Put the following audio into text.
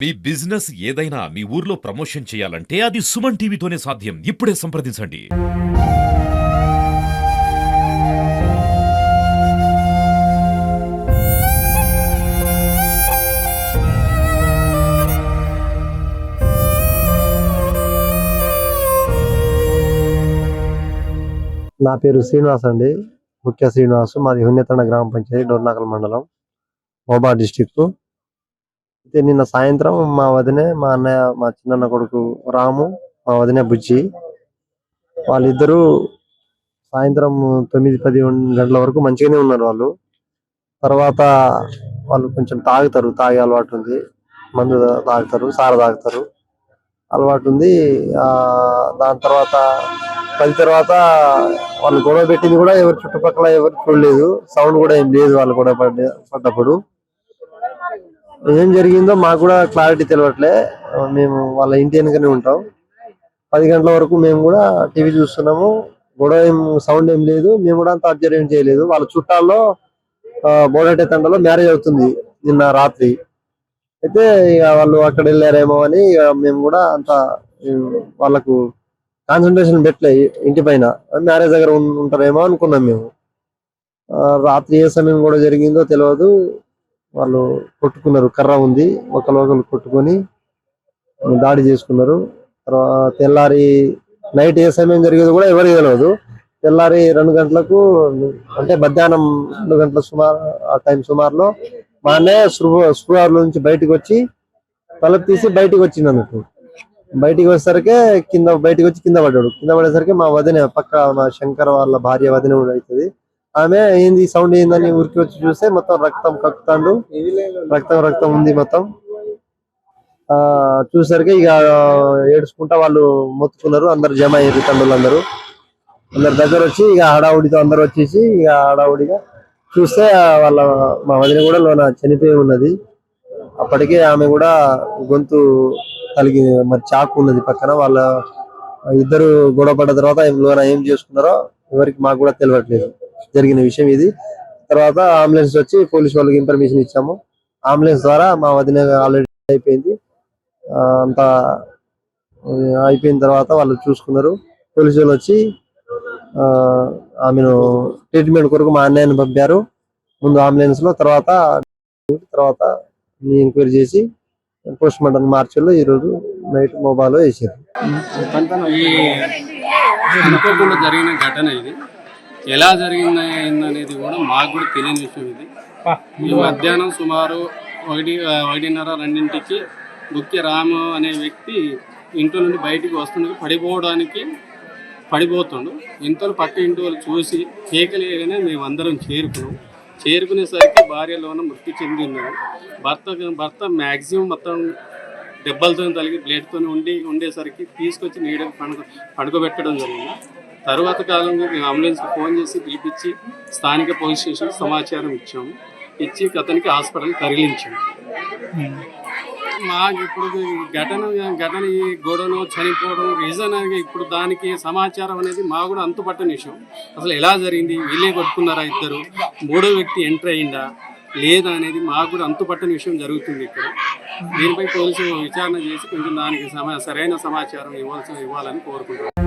మీ business ఏదైనా మీ ఊర్లో promotion చేయాలంటే అది సుమన్ టీవీతోనే సాధ్యం. ఇప్పుడే సంప్రదించండి. నా పేరు శ్రీనివాస్ అండి. ముఖ్య శ్రీనివాస్. మాది హున్యతండ గ్రామ పంచాయతీ, డోర్నాకల్ మండలం, మహబూబా డిస్టిక్. అయితే నిన్న సాయంత్రం మా వదినే, మా అన్నయ్య, మా చిన్నన్న కొడుకు రాము, మా వదినే బుజ్జి, వాళ్ళిద్దరూ సాయంత్రం 9-10 గంటల వరకు మంచిగానే ఉన్నారు. వాళ్ళు తర్వాత వాళ్ళు కొంచెం తాగే అలవాటు ఉంది. మందు తాగుతారు, సార తాగుతారు, అలవాటు ఉంది. దాని తర్వాత 10 తర్వాత వాళ్ళు గొడవ పెట్టింది కూడా ఎవరు చుట్టుపక్కల ఎవరు చూడలేదు. సౌండ్ కూడా ఏం లేదు. వాళ్ళు గొడవ పడ్డప్పుడు ఏం జరిగిందో మాకు కూడా క్లారిటీ తెలియట్లే. మేము వాళ్ళ ఇంటి వెనుకనే ఉంటాం. 10 గంటల వరకు మేము కూడా టీవీ చూస్తున్నాము. గొడవ సౌండ్ ఏం లేదు. మేము కూడా అంత అబ్జర్వ్ ఏం చేయలేదు. వాళ్ళ చుట్టాల్లో బోడటే తండలో మ్యారేజ్ అవుతుంది నిన్న రాత్రి. అయితే ఇక వాళ్ళు అక్కడ వెళ్ళారేమో అని మేము కూడా అంత వాళ్ళకు కాన్సన్ట్రేషన్ పెట్టలే. ఇంటి పైన మ్యారేజ్ దగ్గర ఉంటారేమో అనుకున్నాం మేము. రాత్రి ఏ సమయం కూడా జరిగిందో తెలియదు. వాళ్ళు కొట్టుకున్నారు. కర్ర ఉంది, ఒకరు కొట్టుకొని దాడి చేసుకున్నారు. తర్వాత తెల్లారి నైట్ ఏ సమయం జరిగేది కూడా ఎవరికి తెలియదు. తెల్లారి 2 గంటలకు, అంటే మధ్యాహ్నం 2 గంటల సుమారు ఆ టైం సుమారులో మా అన్నయ్య స్పృహాలో నుంచి బయటకు వచ్చి తలుపు తీసి బయటకు వచ్చింది అన్నట్టు. బయటికి వచ్చేసరికి బయటకు వచ్చి కింద పడ్డాడు. కింద పడేసరికి మా వదిన, పక్క మా శంకర్ వాళ్ళ భార్య వదిన కూడా అవుతుంది, ఆమె ఏంది సౌండ్ ఏందని ఊరికి వచ్చి చూస్తే మొత్తం రక్తం కక్కుతాండు. రక్తం ఉంది మొత్తం. చూసరికి ఇక ఏడుచుకుంటా వాళ్ళు మొత్తుకున్నారు. అందరు జమ అయ్యారు. తండ్రులు అందరు దగ్గర వచ్చి ఇక హడావుడితో అందరు వచ్చేసి ఇక హడావుడిగా చూస్తే మా వదిన కూడా లోన చనిపోయి ఉన్నది. అప్పటికే ఆమె కూడా గొంతు కలిగి మరి చాకు ఉన్నది పక్కన. వాళ్ళ ఇద్దరు గొడవ పడ్డ తర్వాత లోన ఏం చేసుకున్నారో ఎవరికి మాకు కూడా తెలియట్లేదు జరిగిన విషయం ఇది. తర్వాత అంబులెన్స్ వచ్చి పోలీసు వాళ్ళకి ఇన్ఫర్మేషన్ ఇచ్చాము. అంబులెన్స్ ద్వారా మా వదిన ఆల్రెడీ అయిపోయింది. అంతా అయిపోయిన తర్వాత వాళ్ళు చూసుకున్నారు. పోలీసు వాళ్ళు వచ్చి ఆమెను ట్రీట్మెంట్ కొరకు మా అన్నయ్యను పంపారు ముందు అంబులెన్స్ లో. తర్వాత ఎంక్వైరీ చేసి పోస్ట్ మార్టం మార్చిలో ఈరోజు నైట్ మొబైల్లో వేసారు. అనుకోకుండా జరిగిన ఘటన ఇది. ఎలా జరిగిందనేది కూడా మాకు కూడా తెలియని విషయం ఇది. ఈ మధ్యాహ్నం సుమారు 1:30-2ంటికి ముఖ్య రాము అనే వ్యక్తి ఇంట్లో నుండి బయటికి వస్తుండగా పడిపోతుండు. ఇంతలో పక్క ఇంటి వాళ్ళు చూసి కేకలేగానే మేమందరం చేరుకునేసరికి భార్యలోన మృతి చెంది ఉన్నారు. భర్త మ్యాక్సిమం మొత్తం దెబ్బలతో తగిలి బ్లేడ్తో ఉండేసరికి తీసుకొచ్చి నీడకు పడుకోబెట్టడం జరిగింది. తరువాత కాలంలో మేము అంబులెన్స్కి ఫోన్ చేసి పిలిపించి స్థానిక పోలీస్ స్టేషన్ సమాచారం ఇచ్చి అతనికి హాస్పిటల్ తరలించాము. మాకు ఇప్పుడు ఘటన ఈ గొడవను చనిపోవడం రీజన్ ఇప్పుడు దానికి సమాచారం అనేది మాకు కూడా అంతుపట్టని విషయం. అసలు ఎలా జరిగింది, వీళ్ళే కొట్టుకున్నారా, ఇద్దరు మూడో వ్యక్తి ఎంటర్ అయ్యిందా లేదా అనేది మాకు కూడా అంతుపట్టని విషయం జరుగుతుంది ఇక్కడ. దీనిపై పోలీసులు విచారణ చేసి కొంచెం దానికి సరైన సమాచారం ఇవ్వాలని కోరుకుంటున్నాం.